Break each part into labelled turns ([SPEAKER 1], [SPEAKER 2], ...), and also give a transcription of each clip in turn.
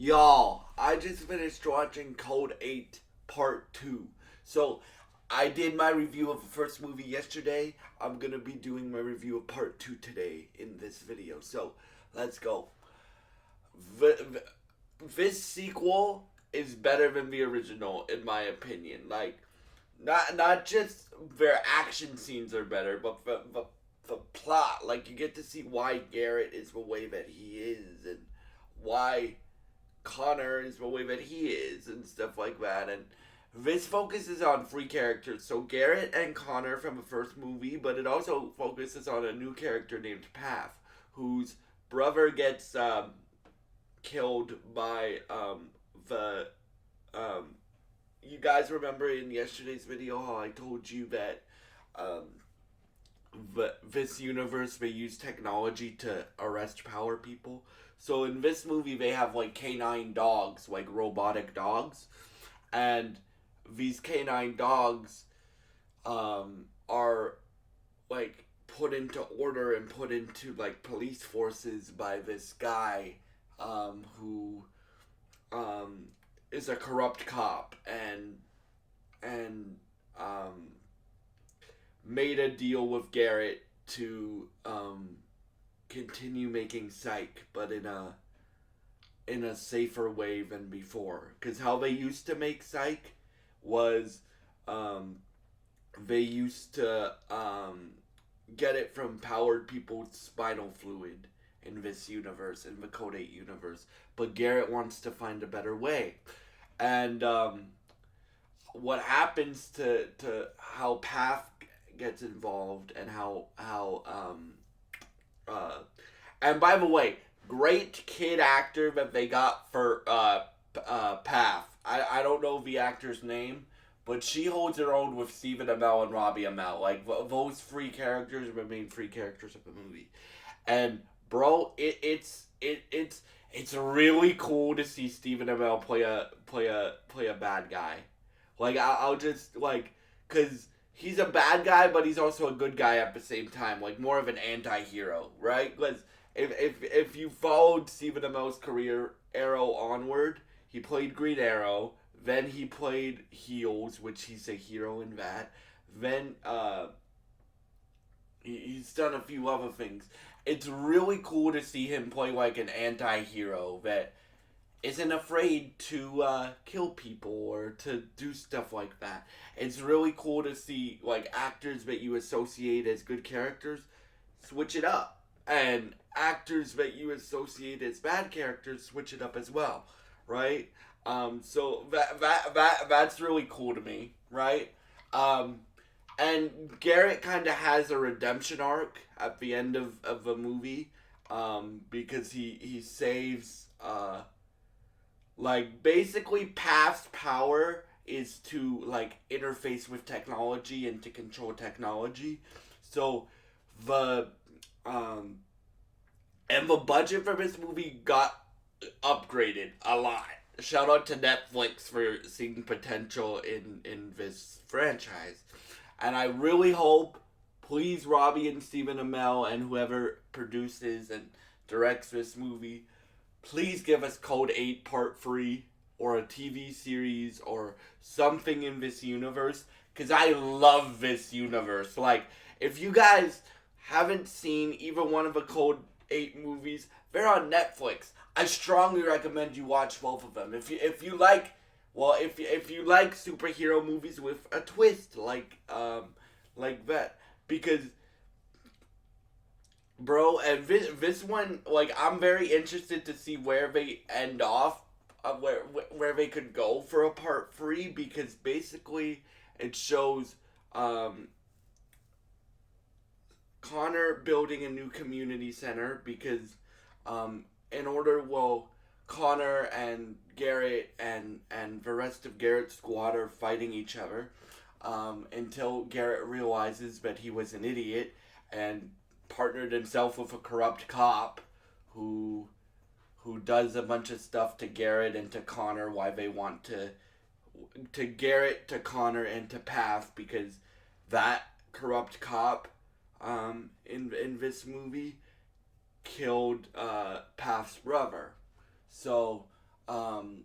[SPEAKER 1] Y'all, I just finished watching Code 8 Part 2. So, I did my review of the first movie yesterday. I'm gonna be doing my review of Part 2 today in this video. So, let's go. This sequel is better than the original, in my opinion. Like, not just their action scenes are better, but the plot. Like, you get to see why Garrett is the way that he is, and why Connor is the way that he is and stuff like that. And this focuses on three characters. So Garrett and Connor from the first movie, but it also focuses on a new character named Path, whose brother gets killed by the you guys remember in yesterday's video how I told you that um, this universe they use technology to arrest power people. So in this movie they have like canine dogs, like robotic dogs, and these canine dogs are like put into order and put into like police forces by this guy who um, is a corrupt cop and made a deal with Garrett to continue making Psych, but in a safer way than before. Because how they used to make Psych was um, they used to get it from powered people's spinal fluid in this universe, in the Code 8 universe. But Garrett wants to find a better way. And what happens to how Path gets involved and uh and by the way, great kid actor that they got for Path. I don't know the actor's name, but she holds her own with Stephen Amell and Robbie Amell. Like those three characters are the main three characters of the movie. And bro, it's really cool to see Stephen Amell play a bad guy. Like I'll just like, cause he's a bad guy, but he's also a good guy at the same time. Like more of an anti-hero, right? Because if you followed Stephen Amell's career, Arrow onward, he played Green Arrow. Then he played Heels, which he's a hero in that. Then he's done a few other things. It's really cool to see him play like an anti-hero that isn't afraid to kill people or to do stuff like that. It's really cool to see like actors that you associate as good characters switch it up, and actors that you associate as bad characters switch it up as well, right? So that's really cool to me, right? Um, and Garrett kind of has a redemption arc at the end of the movie, because he saves like basically past power is to like interface with technology and to control technology. So the um and the budget for this movie got upgraded a lot. Shout out to Netflix for seeing potential in this franchise. And I really hope, please, Robbie and Stephen Amell and whoever produces and directs this movie, please give us Code 8 Part 3 or a TV series or something in this universe, because I love this universe. Like, if you guys haven't seen either one of the Code 8 movies, they're on Netflix. I strongly recommend you watch both of them. If you like, well, if you like superhero movies with a twist like that, because bro, and this one, like, I'm very interested to see where they end off, where they could go for a part 3, because basically it shows Connor building a new community center, because in order, well, Connor and Garrett and the rest of Garrett's squad are fighting each other until Garrett realizes that he was an idiot and partnered himself with a corrupt cop who does a bunch of stuff to Garrett and to Connor, why they want to Garrett, to Connor, and to Path, because that corrupt cop in this movie killed Path's brother. So um,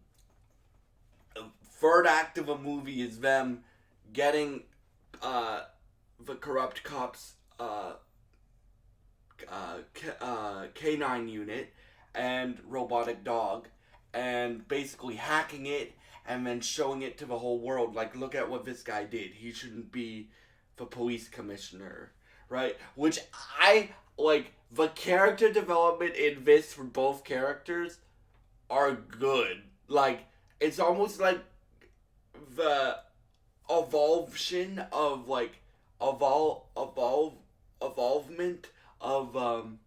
[SPEAKER 1] third act of a movie is them getting uh, the corrupt cops canine unit and robotic dog, and basically hacking it and then showing it to the whole world. Like, look at what this guy did. He shouldn't be the police commissioner, right? Which I like. The character development in this for both characters are good. Like, it's almost like the evolution of like evolvement of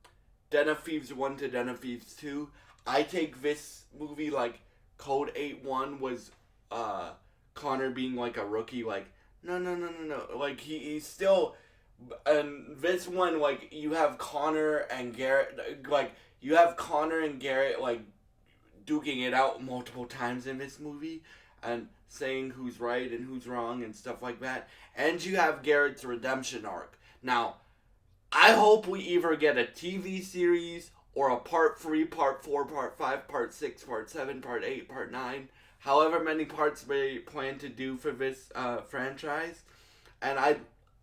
[SPEAKER 1] Den of Thieves 1 to Den of Thieves 2. I take this movie like Code 8-1 was Connor being like a rookie, like, no. Like, he's still. And this one, like, you have Connor and Garrett, like, like, duking it out multiple times in this movie and saying who's right and who's wrong and stuff like that. And you have Garrett's redemption arc. Now, I hope we either get a TV series or a part 3, part 4, part 5, part 6, part 7, part 8, part 9, however many parts they plan to do for this franchise. And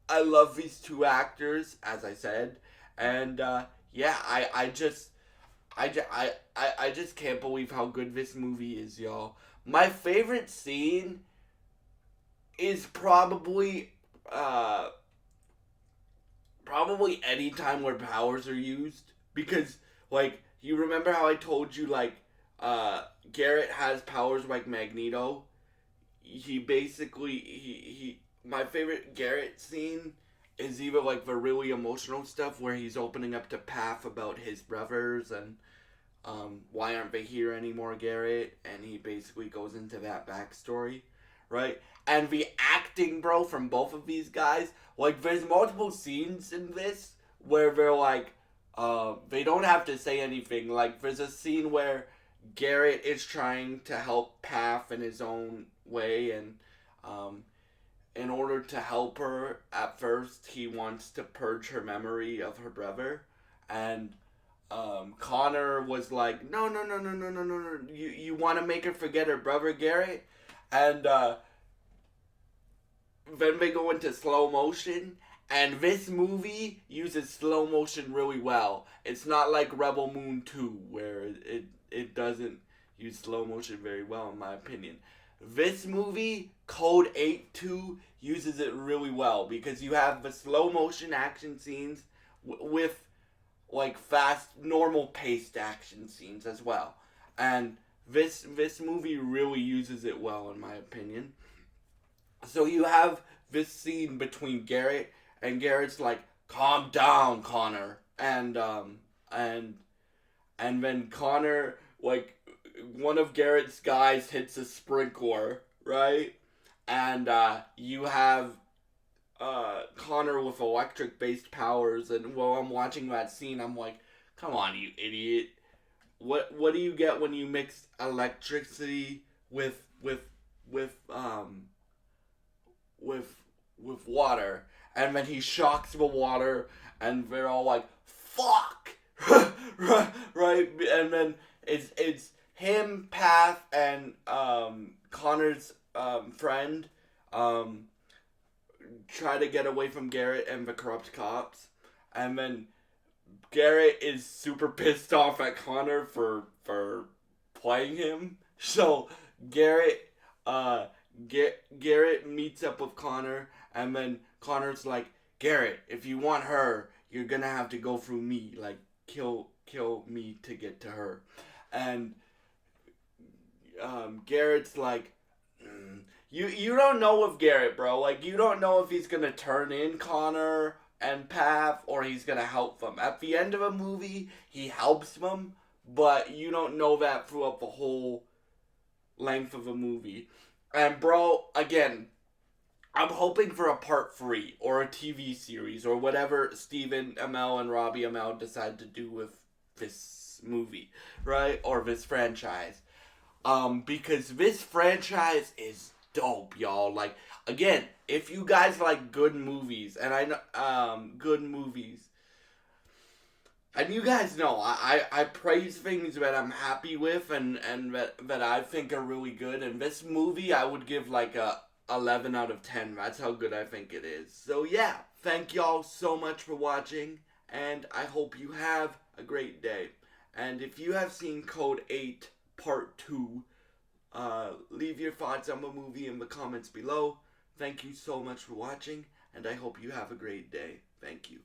[SPEAKER 1] I love these two actors, as I said. And yeah, I just can't believe how good this movie is, y'all. My favorite scene is probably any time where powers are used, because like, you remember how I told you, like, Garrett has powers like Magneto. He basically he my favorite Garrett scene is either like the really emotional stuff where he's opening up to Path about his brothers and why aren't they here anymore, Garrett? And he basically goes into that backstory, right? And the acting, bro, from both of these guys, like, there's multiple scenes in this where they're like, they don't have to say anything. Like, there's a scene where Garrett is trying to help Path in his own way, and in order to help her, at first, he wants to purge her memory of her brother, and Connor was like, no, you want to make her forget her brother, Garrett? And then they go into slow motion, and this movie uses slow motion really well. It's not like Rebel Moon 2, where it doesn't use slow motion very well, in my opinion. This movie, Code 8-2, uses it really well, because you have the slow motion action scenes with like fast, normal paced action scenes as well. And this movie really uses it well, in my opinion. So you have this scene between Garrett, and Garrett's like, calm down, Connor. And then Connor, like, one of Garrett's guys hits a sprinkler, right? And you have Connor with electric based powers, and while I'm watching that scene, I'm like, come on, you idiot. What do you get when you mix electricity with with water? And then he shocks the water, and they're all like, fuck. Right? And then it's him, Path, and Connor's friend try to get away from Garrett and the corrupt cops, and then Garrett is super pissed off at Connor for playing him. So Garrett Garrett meets up with Connor, and then Connor's like, Garrett, if you want her, you're gonna have to go through me. Like, kill me to get to her. And Garrett's like, you don't know with Garrett, bro. Like, you don't know if he's gonna turn in Connor and Path, or he's gonna help them. At the end of a movie, he helps them, but you don't know that throughout the whole length of a movie. And bro, again, I'm hoping for a part 3 or a TV series or whatever Stephen Amell and Robbie Amell decide to do with this movie, right? Or this franchise. Because this franchise is dope, y'all. Like, again, if you guys like good movies, and I know, good movies, And you guys know, I praise things that I'm happy with and that I think are really good. And this movie, I would give like a 11 out of 10. That's how good I think it is. So yeah, thank y'all so much for watching. And I hope you have a great day. And if you have seen Code 8 Part 2, leave your thoughts on the movie in the comments below. Thank you so much for watching. And I hope you have a great day. Thank you.